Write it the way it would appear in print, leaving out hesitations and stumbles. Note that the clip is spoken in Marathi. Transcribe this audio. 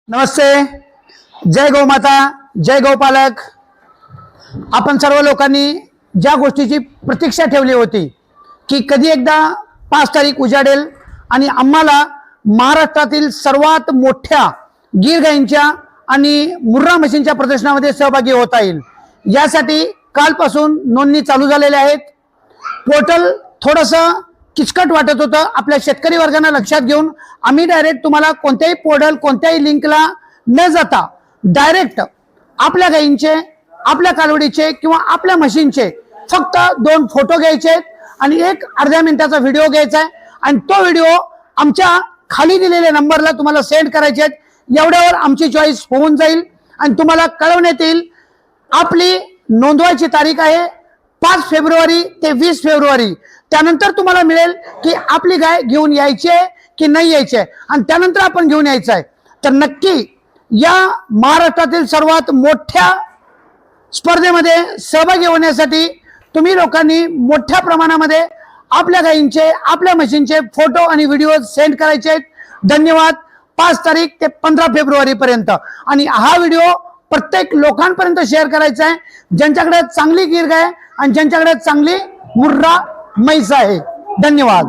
नमस्ते. जय गौमाता, जय गौपालक. आपण सर्व लोकांनी ज्या गोष्टीची प्रतीक्षा ठेवली होती की कधी एकदा 5 तारीख उजाडेल आणि आम्हाला महाराष्ट्रातील सर्वात मोठ्या गीर गाईंच्या आणि मुर्रा मशीनच्या प्रदर्शनामध्ये सहभागी होता येईल, यासाठी कालपासून नोंदणी चालू झालेल्या आहेत. पोर्टल थोडंसं किचकट वाटत होतं आपल्या शेतकरी वर्गांना लक्षात घेऊन आम्ही डायरेक्ट तुम्हाला कोणत्याही पोर्टल कोणत्याही लिंकला न जाता डायरेक्ट आपल्या गाईंचे, आपल्या कालवडीचे किंवा आपल्या मशीनचे फक्त 2 फोटो घ्यायचे आणि एक अर्ध्या मिनिटाचा व्हिडिओ घ्यायचा आहे आणि तो व्हिडिओ आमच्या खाली दिलेल्या नंबरला तुम्हाला सेंड करायचे आहेत. एवढ्यावर आमची चॉईस होऊन जाईल आणि तुम्हाला कळवण्यात येईल. आपली नोंदवायची तारीख आहे 5 फेब्रुवारी ते 20 फेब्रुवारी. त्यानंतर तुम्हाला मिळेल की आपली गाय घेऊन यायची आहे की नाही यायची आहे आणि त्यानंतर आपण घेऊन यायचं आहे. तर नक्की या महाराष्ट्रातील सर्वात मोठ्या स्पर्धेमध्ये सहभागी होण्यासाठी तुम्ही लोकांनी मोठ्या प्रमाणामध्ये आपल्या गायींचे, आपल्या मशीनचे फोटो आणि व्हिडिओ सेंड करायचे आहेत. धन्यवाद. 5 तारीख ते 15 फेब्रुवारी पर्यंत आणि हा व्हिडिओ प्रत्येक लोकांपर्यंत शेअर करायचा आहे ज्यांच्याकडे चांगली गीर गाय आणि ज्यांच्याकडे चांगली मुर्रा म्हैस आहे. धन्यवाद.